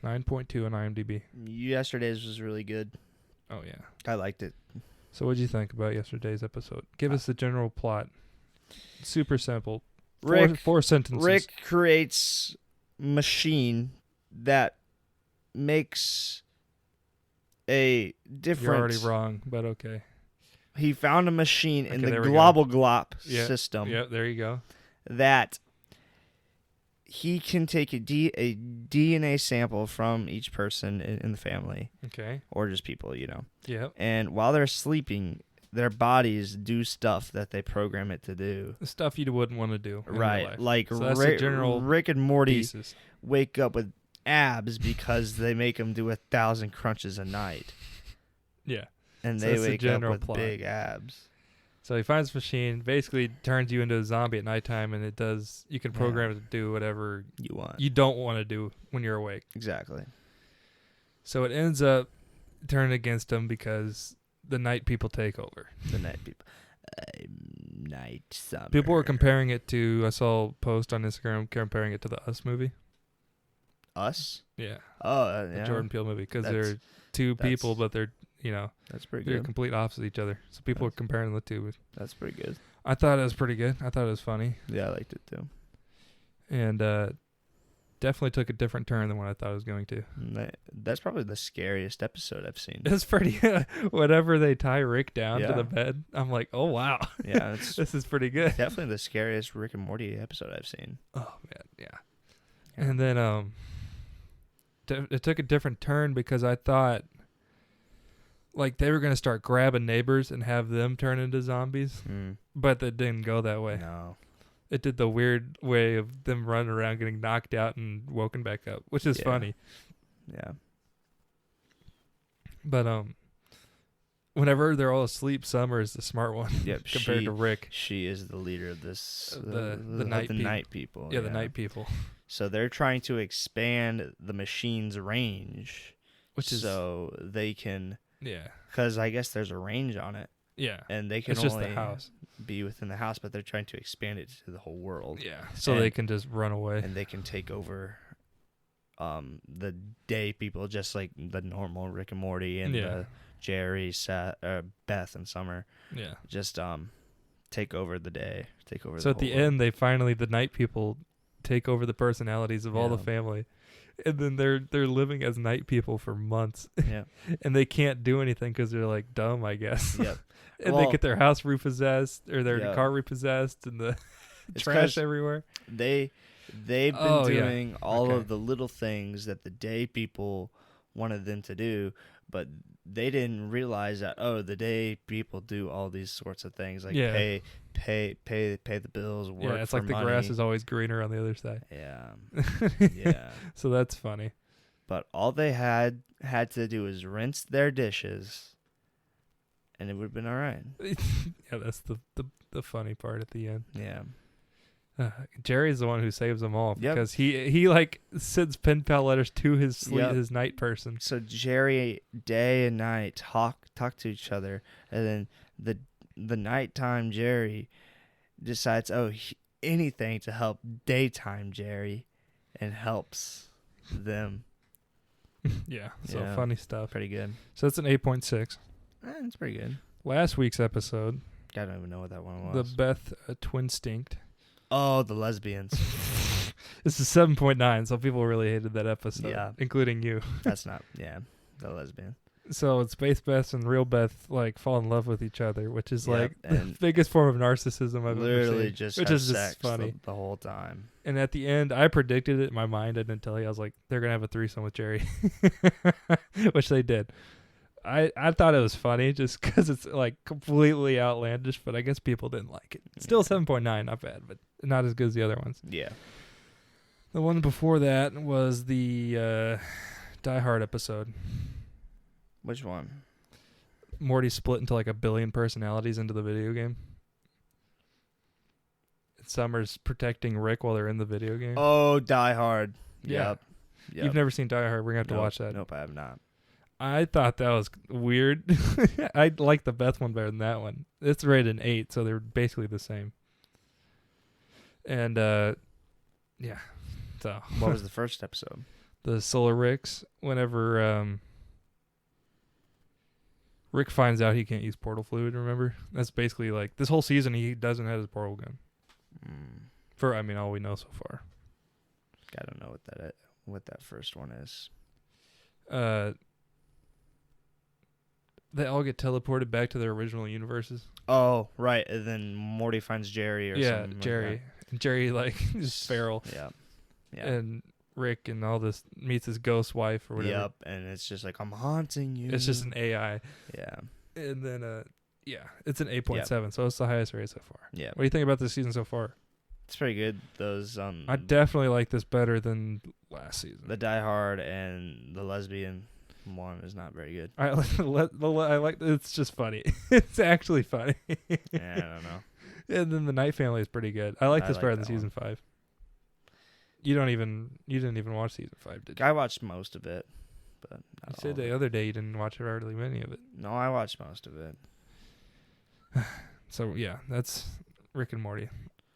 9.2 on IMDb. Yesterday's was really good. Oh, yeah. I liked it. So what did you think about yesterday's episode? Give us the general plot. Super simple. Four sentences. Rick creates machine that makes a different... You're already wrong, but okay. He found a machine in the there we Global system. Yeah, there you go. That he can take a DNA sample from each person in the family. Okay. Or just people, you know. Yep. And while they're sleeping, their bodies do stuff that they program it to do. The stuff you wouldn't want to do. In Right. real life. Like so that's the general Rick and Morty pieces. wake up with abs because they make them do 1,000 crunches a night. Yeah. And So they that's the wake up general with plot. big abs. So he finds a machine, basically turns you into a zombie at nighttime, and you can program it to do whatever You want. you don't want to do when you're awake. Exactly. So it ends up turning against him because the night people take over. The night people. Night summer. People were comparing it to, I saw a post on Instagram comparing it to the Us movie. Us? Yeah. Oh, The yeah. Jordan Peele movie, because That's- they're two people, but they're, That's pretty they're good. complete opposites of each other. So people were comparing the two. That's pretty good. I thought it was pretty good. I thought it was funny. Yeah, I liked it too. And definitely took a different turn than what I thought it was going to. That's probably the scariest episode I've seen. It's pretty. Whenever they tie Rick down to Yeah. the bed, I'm like, oh wow, Yeah, it's this is pretty good. definitely the scariest Rick and Morty episode I've seen. Oh man, yeah. And then it took a different turn because I thought like they were gonna start grabbing neighbors and have them turn into zombies, but it didn't go that way. No. It did the weird way of them running around getting knocked out and woken back up, which is funny. Yeah. But whenever they're all asleep, Summer is the smart one. Yep. compared to Rick. She is the leader of this. The night night people. Yeah, the night people. So they're trying to expand the machine's range, Which is so they can. Yeah. Because I guess there's a range on it, Yeah. and they can It's only just the house. be within the house, but they're trying to expand it to the whole world. Yeah. So And- they can just run away. And they can take over the day people, just like the normal Rick and Morty and the Jerry, Seth, Beth, and Summer. Yeah. Just take over the day. Take over. So at the end, they finally, the night people take over the personalities of all the Yeah. family, and then they're living as night people for months. Yeah. And they can't do anything because they're like dumb, I guess. Yep. And they get their house repossessed or their Yeah. car repossessed and the It's trash 'cause everywhere. They've been doing all of the little things that the day people wanted them to do, but they didn't realize that the day people do all these sorts of things like pay the bills, work. Yeah, it's for like the money. grass is always greener on the other side. Yeah. Yeah. So that's funny. But all they had to do was rinse their dishes, and it would have been all right. Yeah, that's the funny part at the end. Yeah. Jerry's the one who saves them all Yep. because he like sends pen pal letters to his his night person. So Jerry, day and night, talk to each other, and then the nighttime Jerry decides, anything to help daytime Jerry, and helps them. Yeah, so funny stuff. Pretty good. So that's an 8.6. It's pretty good. Last week's episode, I don't even know what that one was. the Beth Twinstinct. Oh, the lesbians. This is 7.9, so people really hated that episode, including you. That's not, the lesbian. So it's Space Beth and Real Beth like fall in love with each other, which is like the and biggest form of narcissism I've literally ever seen. just which have is sex just funny the whole time. And at the end, I predicted it in my mind. I didn't tell you. I was like, they're gonna have a threesome with Jerry, which they did. I thought it was funny just because it's like completely outlandish, but I guess people didn't like it. Still 7.9, not bad, but not as good as the other ones. Yeah. The one before that was the Die Hard episode. Which one? Morty split into like 1 billion personalities into the video game. Summer's protecting Rick while they're in the video game. Oh, Die Hard. Yeah. Yep. You've never seen Die Hard. We're going to have to watch that. Nope, I have not. I thought that was weird. I like the Beth one better than that one. It's rated an 8, so they're basically the same. And, yeah. So What was the first episode? The Solar Ricks, whenever Rick finds out he can't use portal fluid, remember? That's basically like, this whole season he doesn't have his portal gun. For, all we know so far. I don't know what that first one is. They all get teleported back to their original universes. Oh, right. And then Morty finds Jerry or something. Yeah, Jerry. Like and Jerry, like, is feral. Yeah. And Rick and all this meets his ghost wife or whatever. Yep. And it's just like, I'm haunting you. It's just an AI. Yeah. And then, it's an 8.7, so it's the highest rate so far. Yeah. What do you think about this season so far? It's pretty good. Those I definitely like this better than last season. The Die Hard and the lesbian one is not very good. I like it's just funny. It's actually funny. Yeah, I don't know. And then the Night Family is pretty good. I like this better than that season 5. You didn't even watch season 5, did you? I watched most of it, but You said the other day you didn't watch hardly any of it. No, I watched most of it. So yeah, that's Rick and Morty.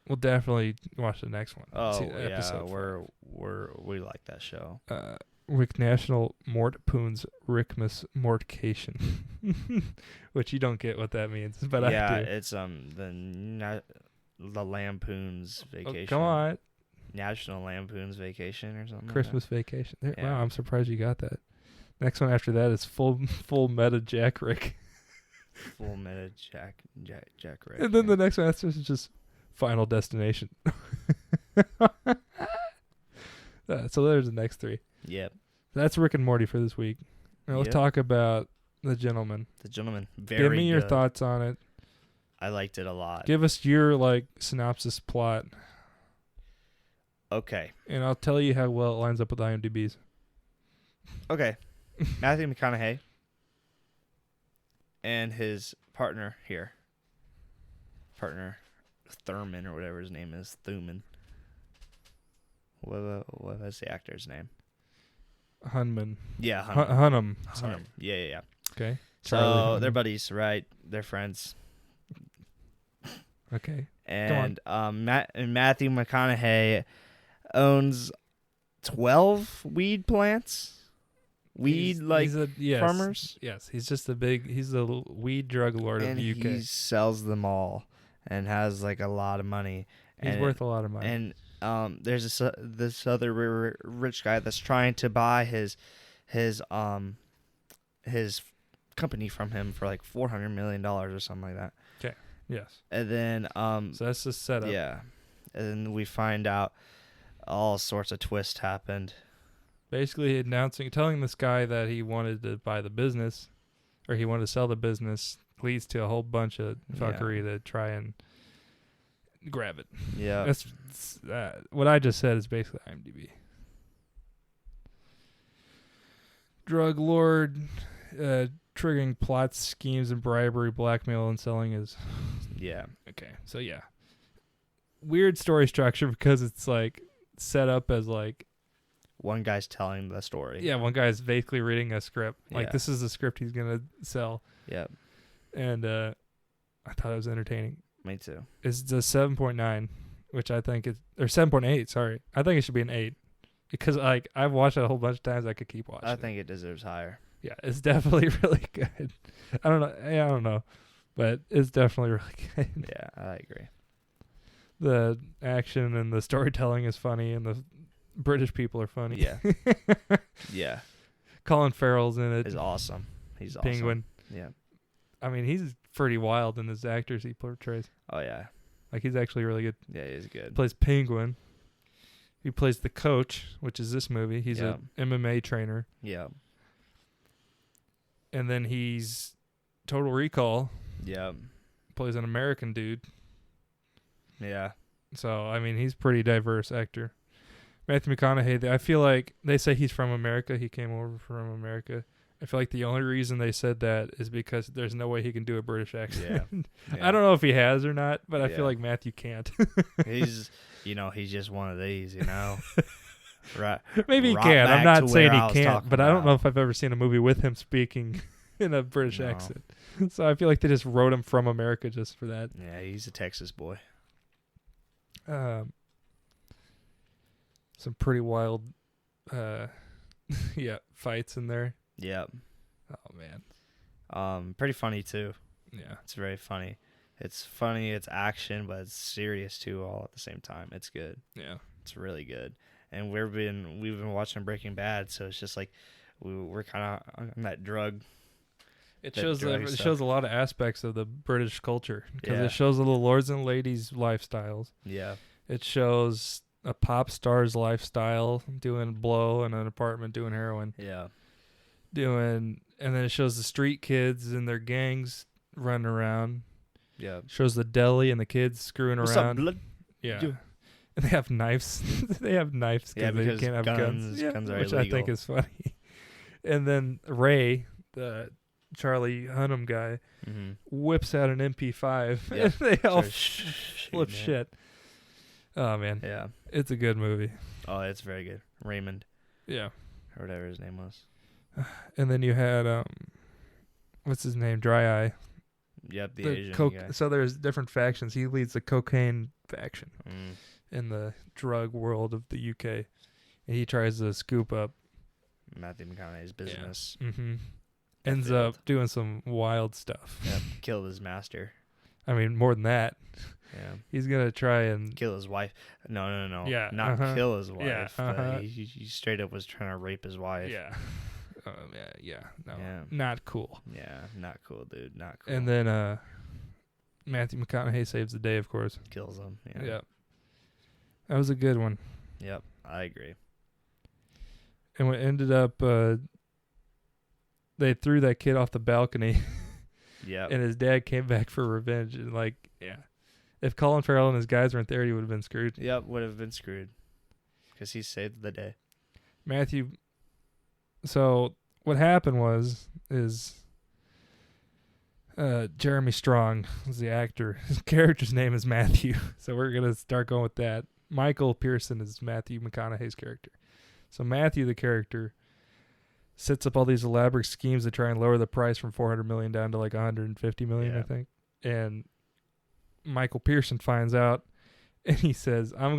We'll definitely watch the next one. Oh episode we like that show. Rick National Mortpoon's Rickmas Mortcation, which you don't get what that means, but I do. It's the Lampoon's Vacation. Oh, come on, National Lampoon's Vacation or something. Christmas Vacation. Yeah. Wow, I'm surprised you got that. Next one after that is full meta Jack Rick. Full meta Jack Rick. And then the next one after is just Final Destination. So there's the next 3. Yep. That's Rick and Morty for this week. Now let's talk about The Gentleman. The Gentleman. Give me your thoughts on it. I liked it a lot. Give us your synopsis plot. Okay. And I'll tell you how well it lines up with IMDb's. Okay. Matthew McConaughey and his partner Thurman or whatever his name is, Thuman. What was the actor's name? Hunman. Yeah, Hunnam. Sorry. Yeah. Okay. So they're buddies, right? They're friends. Okay. And Matthew McConaughey owns 12 weed plants. Weed farmers. Yes, he's just he's the weed drug lord and of the UK. He sells them all and has like a lot of money. He's worth a lot of money. And there's this other rich guy that's trying to buy his company from him for like $400 million or something like that. Okay. Yes. And then so that's the setup. Yeah. And then we find out all sorts of twists happened. Basically telling this guy that he wanted to buy the business or he wanted to sell the business leads to a whole bunch of fuckery to try and grab it. Yeah. That's what I just said is basically IMDb. Drug lord triggering plots, schemes, and bribery, blackmail, and selling is... Yeah. Okay, so yeah. Weird story structure because it's like set up as like... One guy's telling the story. Yeah, one guy's basically reading a script. Like, Yeah. this is the script he's going to sell. Yeah. And I thought it was entertaining. Me too. It's a 7.9, which I think is... Or 7.8, sorry. I think it should be an 8. Because, like, I've watched it a whole bunch of times. I could keep watching I think it deserves higher. Yeah, it's definitely really good. I don't know. But it's definitely really good. Yeah, I agree. The action and the storytelling is funny, and the British people are funny. Yeah. Yeah. Colin Farrell's in it. He's awesome. He's Penguin. awesome. Yeah. I mean, he's pretty wild in his actors he portrays. Oh, yeah. Like, he's actually really good. Yeah, he's good. He plays Penguin. He plays the coach, which is this movie. He's a MMA trainer. Yeah. And then he's Total Recall. Yeah. Plays an American dude. Yeah. So, I mean, he's a pretty diverse actor. Matthew McConaughey, I feel like they say he's from America. He came over from America. I feel like the only reason they said that is because there's no way he can do a British accent. Yeah. I don't know if he has or not, but I Yeah. feel like Matthew can't. He's just one of these, Right. Maybe he Right can. I'm back not to saying where he I was can't, talking but I don't know about. if I've ever seen a movie with him speaking in a British No. accent. So I feel like they just wrote him from America just for that. Yeah, he's a Texas boy. Some pretty wild fights in there. Yeah. Oh man. Pretty funny too. Yeah. It's very funny. It's funny, it's action, but it's serious too all at the same time. It's good. Yeah. It's really good. And we've been watching Breaking Bad, so it's just like we're kind of on that drug. It that shows drug it stuff. shows a lot of aspects of the British culture because Yeah. it shows the lords and ladies' lifestyles. Yeah. It shows a pop star's lifestyle, doing blow in an apartment, doing heroin, Yeah. and then it shows the street kids and their gangs running around. Yeah. Shows the deli and the kids screwing What's around. up, blood? Yeah. Yo. And they have knives. They have knives Yeah, they because can't have guns. guns are which illegal. I think is funny. And then Ray, the Charlie Hunnam guy, Mm-hmm. whips out an MP5. Yeah. And they all Starts flip shooting it. shit. Oh, man. Yeah. It's a good movie. Oh, it's very good. Raymond, Yeah. or whatever his name was. And then you had, what's his name? Dry Eye. Yep, the Asian guy. So there's different factions. He leads the cocaine faction Mm. in the drug world of the UK. And he tries to scoop up. Matthew McConaughey's business. Mm-hmm. That Ends failed. up doing some wild stuff. Yep, killed his master. I mean, more than that. Yeah. He's going to try and... Kill his wife. No. Yeah, Not kill his wife. Yeah, But he straight up was trying to rape his wife. Yeah. Yeah. No, Yeah. not cool. Yeah, not cool, dude. Not cool. And then Matthew McConaughey saves the day, of course. kills him. Yeah. Yeah. That was a good one. Yep, I agree. And what ended up, they threw that kid off the balcony, Yep. and his dad came back for revenge. And if Colin Farrell and his guys weren't there, he would have been screwed. Yep, would have been screwed. Because he saved the day. Matthew. So what happened is Jeremy Strong was the actor. His character's name is Matthew. So we're going to start going with that. Michael Pearson is Matthew McConaughey's character. So Matthew, the character, sets up all these elaborate schemes to try and lower the price from $400 million down to like $150 million, Yeah. I think. And Michael Pearson finds out, and he says, you're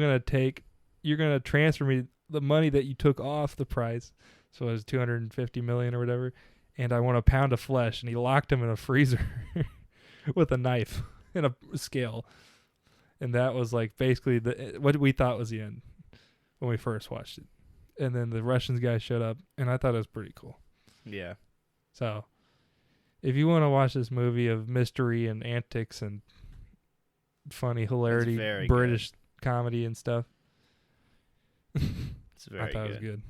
going to transfer me the money that you took off the price. So it was 250 million or whatever. And I want a pound of flesh. And he locked him in a freezer with a knife and a scale. And that was like basically what we thought was the end when we first watched it. And then the Russians guy showed up, and I thought it was pretty cool. Yeah. So if you want to watch this movie of mystery and antics and funny hilarity, British comedy and stuff, it's very I thought it was good.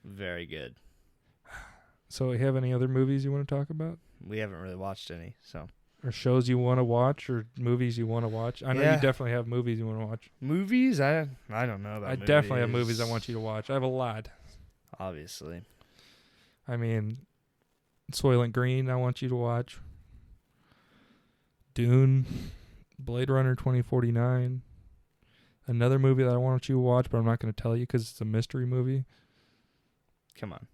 Very good. So you have any other movies you want to talk about? We haven't really watched any, so. Or shows you want to watch, or movies you want to watch? I know you definitely have movies you want to watch. Movies? I don't know about movies. Definitely have movies I want you to watch. I have a lot. Obviously. I mean, Soylent Green I want you to watch. Dune. Blade Runner 2049. Another movie that I want you to watch, but I'm not going to tell you because it's a mystery movie. Come on.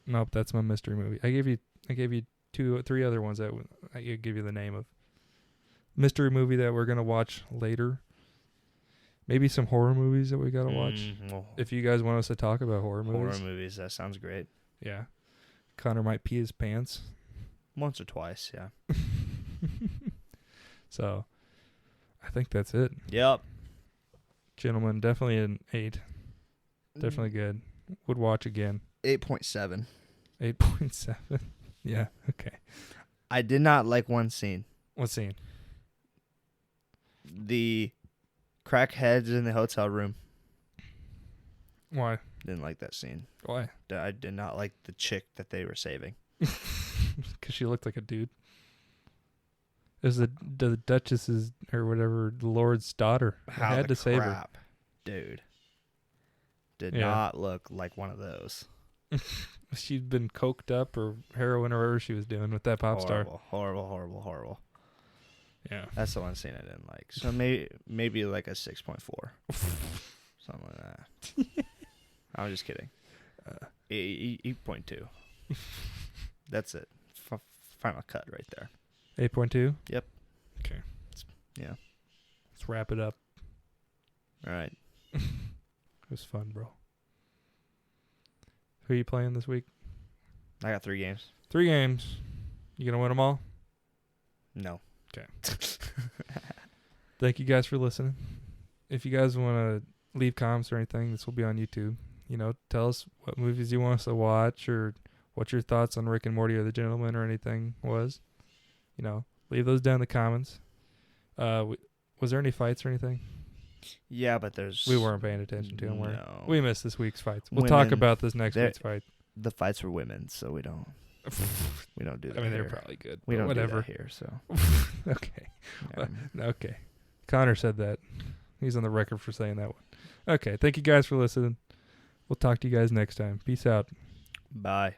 Nope, that's my mystery movie. I gave you 2 or 3 other ones that I could give you the name of. Mystery movie that we're going to watch later. Maybe some horror movies that we got to watch. Well, if you guys want us to talk about horror movies. Horror movies, that sounds great. Yeah. Connor might pee his pants. Once or twice, yeah. So, I think that's it. Yep. Gentlemen, definitely an 8. Definitely good. Would watch again. 8.7. 8.7. Yeah, okay. I did not like one scene. What scene? The crackheads in the hotel room. Why? Didn't like that scene. Why? I did not like the chick that they were saving. Because she looked like a dude. It was the Duchess's, or whatever, the Lord's daughter. I had to save her. Dude. Did not look like one of those. She'd been coked up or heroin or whatever she was doing with that pop star. Horrible. Yeah. That's the one scene I didn't like. So maybe like a 6.4. Something like that. I'm just kidding. 8.2. That's it. Final cut right there. 8.2? Yep. Okay. Yeah. Let's wrap it up. All right. It was fun, bro. Who are you playing this week? I got 3 games. 3 games. You going to win them all? No. Okay. Thank you guys for listening. If you guys want to leave comments or anything, this will be on YouTube. You know, tell us what movies you want us to watch or what your thoughts on Rick and Morty or The Gentleman or anything was. You know, leave those down in the comments. Was there any fights or anything? Yeah, but we weren't paying attention to them. No. We missed this week's fights. We'll talk about this next week's fight. The fights were women, so we don't do that. I mean, here. they're probably good. We don't whatever. do that here, so. Okay. Okay. Connor said that. He's on the record for saying that one. Okay. Thank you guys for listening. We'll talk to you guys next time. Peace out. Bye.